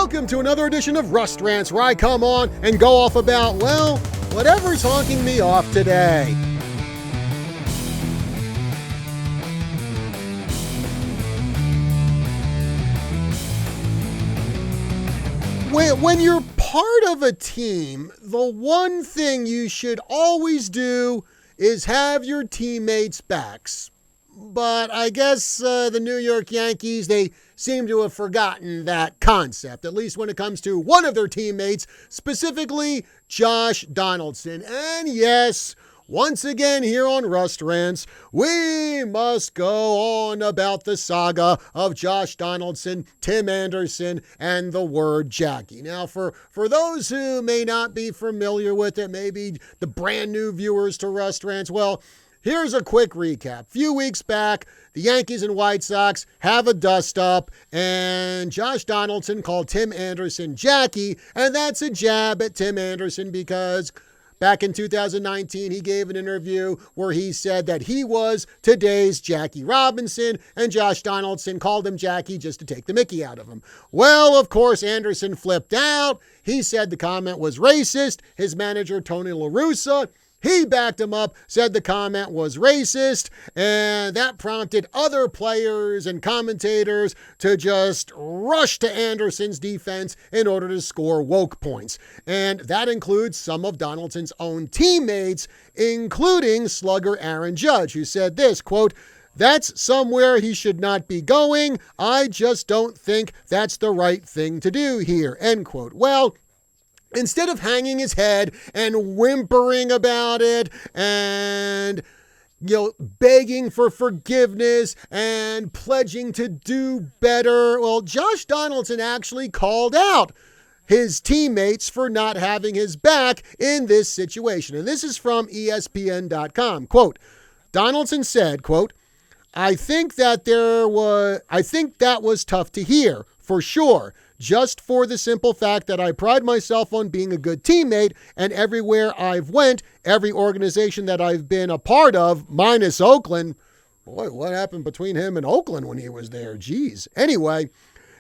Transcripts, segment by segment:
Welcome to another edition of Rust Rants, where I come on and go off about, well, whatever's honking me off today. When you're part of a team, the one thing you should always do is have your teammates' backs. But I guess the New York Yankees, they seem to have forgotten that concept, at least when it comes to one of their teammates, specifically Josh Donaldson. And yes, once again here on Rust Rants, we must go on about the saga of Josh Donaldson, Tim Anderson, and the word Jackie. Now, for those who may not be familiar with it, maybe the brand new viewers to Rust Rants, well, here's a quick recap. A few weeks back, the Yankees and White Sox have a dust-up, and Josh Donaldson called Tim Anderson Jackie, and that's a jab at Tim Anderson because back in 2019, he gave an interview where he said that he was today's Jackie Robinson, and Josh Donaldson called him Jackie just to take the mickey out of him. Well, of course, Anderson flipped out. He said the comment was racist. His manager, Tony La Russa, he backed him up, said the comment was racist, and that prompted other players and commentators to just rush to Anderson's defense in order to score woke points. And that includes some of Donaldson's own teammates, including slugger Aaron Judge, who said this, quote, "That's somewhere he should not be going. I just don't think that's the right thing to do here," end quote. Well, instead of hanging his head and whimpering about it and, begging for forgiveness and pledging to do better, well, Josh Donaldson actually called out his teammates for not having his back in this situation. And this is from ESPN.com. Quote, Donaldson said, quote, I think that was tough to hear, for sure. Just for the simple fact that I pride myself on being a good teammate, and everywhere I've went, every organization that I've been a part of, minus Oakland, boy, what happened between him and Oakland when he was there? Geez. Anyway,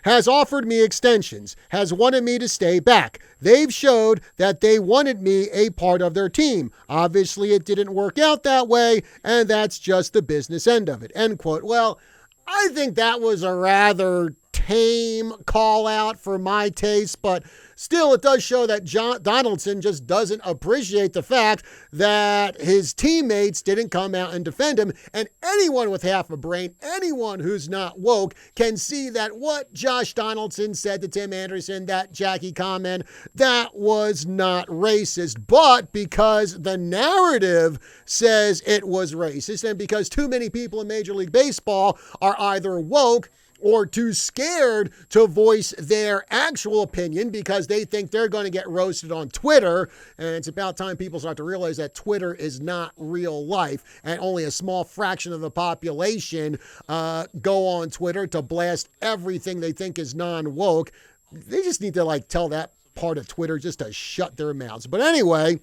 has offered me extensions, has wanted me to stay back. They've showed that they wanted me a part of their team. Obviously, it didn't work out that way, and that's just the business end of it, end quote. Well, I think that was a rather tame call out for my taste, but still it does show that Donaldson just doesn't appreciate the fact that his teammates didn't come out and defend him. And anyone with half a brain, anyone who's not woke, can see that what Josh Donaldson said to Tim Anderson, that Jackie comment, that was not racist. But because the narrative says it was racist, and because too many people in Major League Baseball are either woke or too scared to voice their actual opinion because they think they're going to get roasted on Twitter. And it's about time people start to realize that Twitter is not real life, and only a small fraction of the population go on Twitter to blast everything they think is non-woke. They just need to tell that part of Twitter just to shut their mouths. But anyway,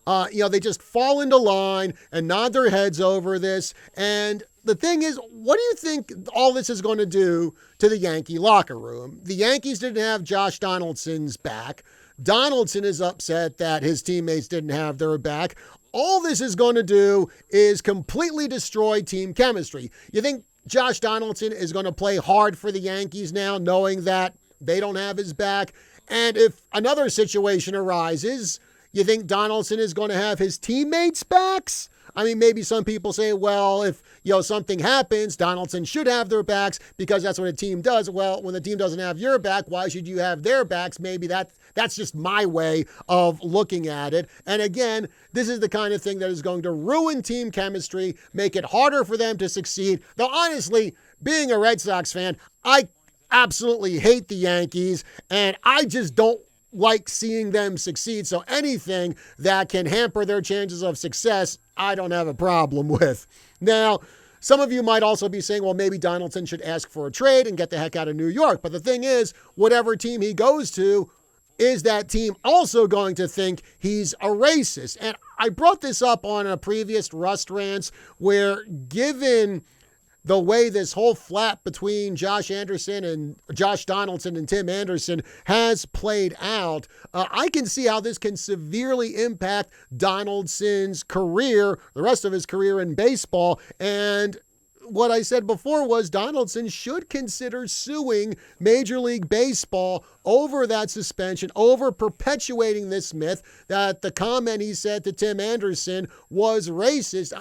they just fall into line and nod their heads over this. And the thing is, what do you think all this is going to do to the Yankee locker room? The Yankees didn't have Josh Donaldson's back. Donaldson is upset that his teammates didn't have their back. All this is going to do is completely destroy team chemistry. You think Josh Donaldson is going to play hard for the Yankees now, knowing that they don't have his back? And if another situation arises, you think Donaldson is going to have his teammates' backs? I mean, maybe some people say, well, if something happens, Donaldson should have their backs because that's what a team does. Well, when the team doesn't have your back, why should you have their backs? Maybe that's just my way of looking at it. And again, this is the kind of thing that is going to ruin team chemistry, make it harder for them to succeed. Though honestly, being a Red Sox fan, I absolutely hate the Yankees, and I just don't like seeing them succeed. So anything that can hamper their chances of success, I don't have a problem with. Now, some of you might also be saying, well, maybe Donaldson should ask for a trade and get the heck out of New York. But the thing is, whatever team he goes to, is that team also going to think he's a racist? And I brought this up on a previous Rust Rants where, given the way this whole flap between Josh Donaldson and Tim Anderson has played out, I can see how this can severely impact Donaldson's career, the rest of his career in baseball. And what I said before was Donaldson should consider suing Major League Baseball over that suspension, over perpetuating this myth that the comment he said to Tim Anderson was racist.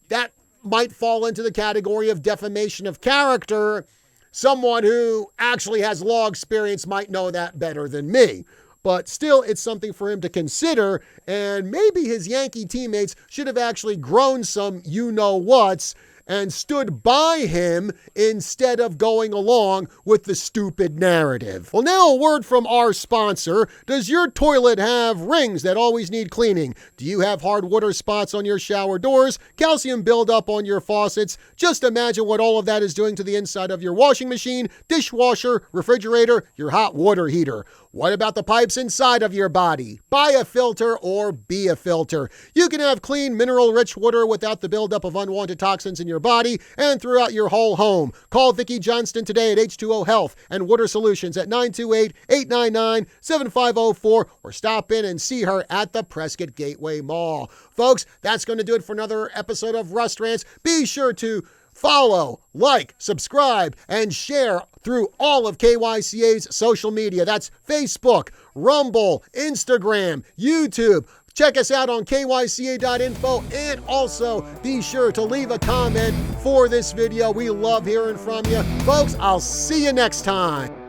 That might fall into the category of defamation of character. Someone who actually has law experience might know that better than me. But still, it's something for him to consider, and maybe his Yankee teammates should have actually grown some you-know-whats and stood by him instead of going along with the stupid narrative. Well, now a word from our sponsor. Does your toilet have rings that always need cleaning? Do you have hard water spots on your shower doors? Calcium buildup on your faucets? Just imagine what all of that is doing to the inside of your washing machine, dishwasher, refrigerator, your hot water heater. What about the pipes inside of your body? Buy a filter or be a filter. You can have clean, mineral-rich water without the buildup of unwanted toxins in your body and throughout your whole home. Call Vicki Johnston today at H2O Health and Water Solutions at 928-899-7504 or stop in and see her at the Prescott Gateway Mall. Folks, that's going to do it for another episode of Rust Rants. Be sure to follow, like, subscribe, and share through all of KYCA's social media. That's Facebook, Rumble, Instagram, YouTube. Check us out on kyca.info, and also be sure to leave a comment for this video. We love hearing from you. Folks, I'll see you next time.